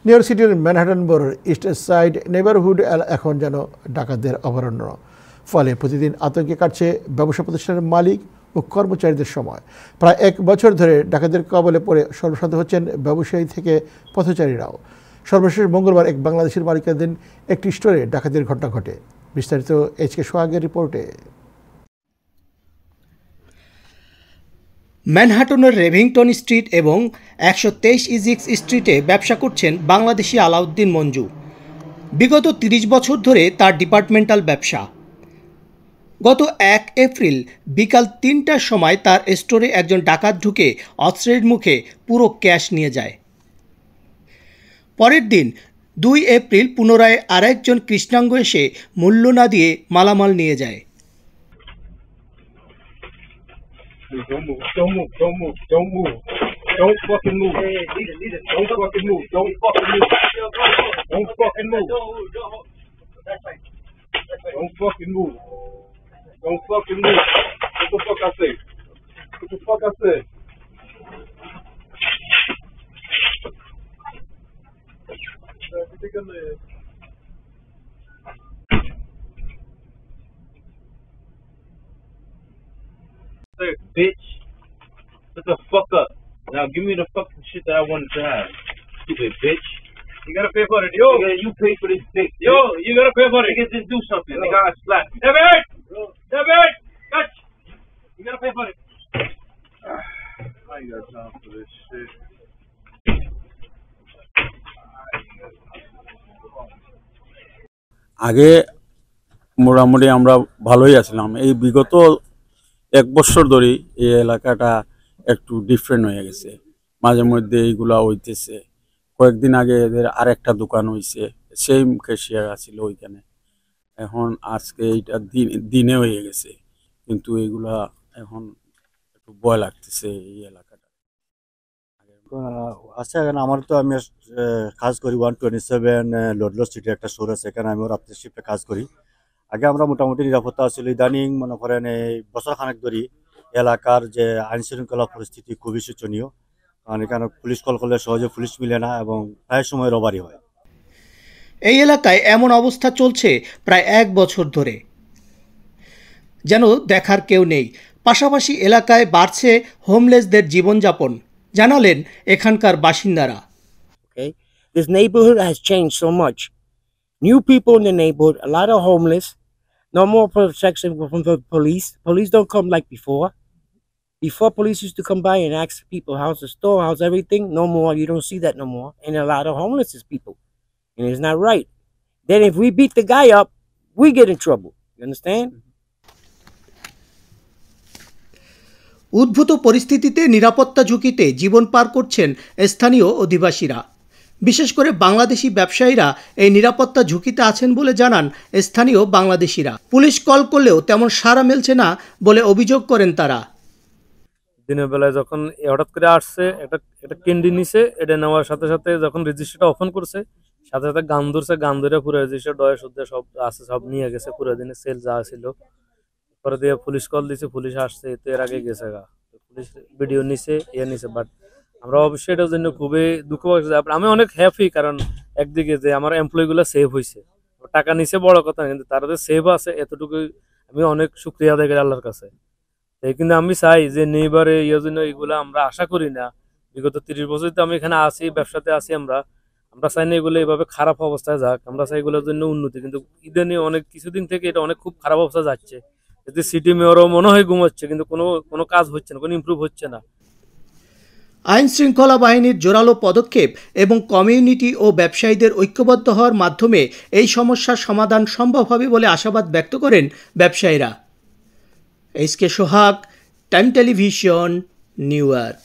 New York সিটির Manhattan বরোর east side neighbourhood এখন যেন ডাকাতদের অভয়ারণ্য। ফলে প্রতিদিন আতঙ্কে কাটছে ব্যবসা প্রতিষ্ঠানের মালিক ও কর্মচারীদের সময়। প্রায় 1 বছর ধরে ডাকাতদের কবলে পড়ে সর্বশান্ত হচ্ছেন ব্যবসায়ী থেকে পথচারীরাও। সর্বশেষ মঙ্গলবার এক বাংলাদেশের মালিকানাধীন একটি স্টোরে ডাকাতির ঘটনা ঘটে। বিস্তারিত এইচকে সোহাগের রিপোর্টে। ম্যানহাটনের রেভিংটন স্ট্রিট এবং 123 ইজিক্স স্ট্রিটে ব্যবসা করছেন বাংলাদেশি আলাউদ্দিন মঞ্জু। বিগত 30 বছর ধরে তার ডিপার্টমেন্টাল ব্যবসা। গত 1 এপ্রিল বিকাল 3টার সময় তার স্টোরে একজন ডাকাত ঢুকে অস্ত্রের মুখে পুরো ক্যাশ নিয়ে যায়। পরের দিন 2 এপ্রিল পুনরায় আরেকজন কৃষ্ণাঙ্গ এসে মূল্য না দিয়ে মালামাল নিয়ে যায়। Don't move. Don't move. Don't move. Don't move. Don't fucking move. Don't fucking move. Don't fucking move. Don't fucking move. Don't fucking move. Don't fucking move. What the fuck I say? What the fuck I said? Bitch, shut the fuck up. Now give me the fucking shit that I wanted to have. Stupid bitch. You gotta pay for it, yo. Yeah, you pay for this dick. Yo, you gotta pay for it. Nigga, just do something. Nigga, I slap you. David! David! Touch! You gotta pay for it. I ain't got time for this shit. আগে মোটামুটি আমরা ভালোই আছিলাম। এই বিগত 1 বছর ধরে এই এলাকাটা একটু ডিফারেন্ট হয়ে গেছে। মাঝে মধ্যে এইগুলা হইতেছে। কয়েকদিন আগে এদের আরেকটা দোকান হয়েছে, সেম ক্যাশিয়ার আছিল ওইখানে। এখন আজকে এইটা দিনে হয়ে গেছে, কিন্তু এইগুলা এখন একটু ভয় লাগতেছে এই এলাকাটা। আচ্ছা, এখানে আমার তো আমি কাজ করি 127 লডলো স্ট্রিটে একটা শোর আছে, এখানে আমি রাত্রে শিফটে কাজ করি। আগে আমরা মোটামুটি নিরাপত্তা ছিল, ইদানিং মনে করেন এই বছর খানেক ধরে এলাকার যে আইন শৃঙ্খলা পরিস্থিতি খুবই শোচনীয়। কারণ এখানে পুলিশ কল করলে সহজে পুলিশ মিলে না এবং প্রায় সময় রবারি হয়। এই এলাকায় এমন অবস্থা চলছে প্রায় 1 বছর ধরে, যেন দেখার কেউ নেই। পাশাপাশি এলাকায় বাড়ছে হোমলেসদের জীবনযাপন, জানালেন এখানকার বাসিন্দারা। Okay, this neighborhood has changed so much. New people in the neighborhood, a lot of homeless, no more protection from the police. Police don't come like before. Before, police used to come by and ask people how's the store, how's everything. No more, you don't see that no more. And a lot of homeless people, and it's not right. Then if we beat the guy up, we get in trouble. You understand? উদ্ভূত পরিস্থিতিতে নিরাপত্তা ঝুঁকিতে জীবন পার করছেন স্থানীয় অধিবাসীরা। বিশেষ করে বাংলাদেশি ব্যবসায়ীরা এই নিরাপত্তা ঝুঁকিতে আছেন বলে জানান স্থানীয় বাংলাদেশিরা। পুলিশ কল করলেও তেমন সাড়া মিলছে না বলে অভিযোগ করেন তারা। দিনের বেলায় যখন হঠাৎ করে আসছে, একটা ক্যান্ডি নিছে, এটা নেওয়ার সাথে সাথে যখন রেজিস্টারটা ওপেন করছে, সাথে সাথে গান ধরছে, গান ধরে পুরো রেজিস্টার ডয়ে শুদ্ধে সব আছে, সব নিয়ে গেছে, পুরো দিনে সেল যা ছিল। পরে দিয়ে পুলিশ কল দিছে, পুলিশ আসছে, তো এর আগে গেছে গা, পুলিশ ভিডিও নিছে, নিছে। বাট আমরা অবশ্যই এটার জন্য খুবই দুঃখ পাচ্ছি। আমি অনেক হ্যাপি, কারণ একদিকে যে আমার এমপ্লয়িগুলো সেভ হয়েছে, টাকা নিছে বড় কথা, কিন্তু তারা যে সেভ আছে এতটুকু আমি অনেক শুক্রিয়া আদায় করি আল্লাহর কাছে। কিন্তু আমি চাই যে নেইবারে ইয়ের জন্য এইগুলো আমরা আশা করি না। বিগত 30 বছর তো আমি এখানে আছি, ব্যবসাতে আছি, আমরা চাই না এগুলো এইভাবে খারাপ অবস্থায় যাক, আমরা চাই এগুলোর জন্য উন্নতি। কিন্তু ইদানিং অনেক কিছুদিন থেকে এটা অনেক খুব খারাপ অবস্থা যাচ্ছে। এতে সিটি মেয়রও মনে হয় ঘুমাচ্ছে, কিন্তু কোনো কাজ হচ্ছে না, কোনো ইমপ্রুভ হচ্ছে না। আইন শৃঙ্খলা বাহিনীর জোরালো পদক্ষেপ এবং কমিউনিটি ও ব্যবসায়ীদের ঐক্যবদ্ধ হওয়ার মাধ্যমে এই সমস্যার সমাধান সম্ভব হবে বলে আশাবাদ ব্যক্ত করেন ব্যবসায়ীরা। এইচকে সোহাগ, টাইম টেলিভিশন, নিউ ইয়র্ক।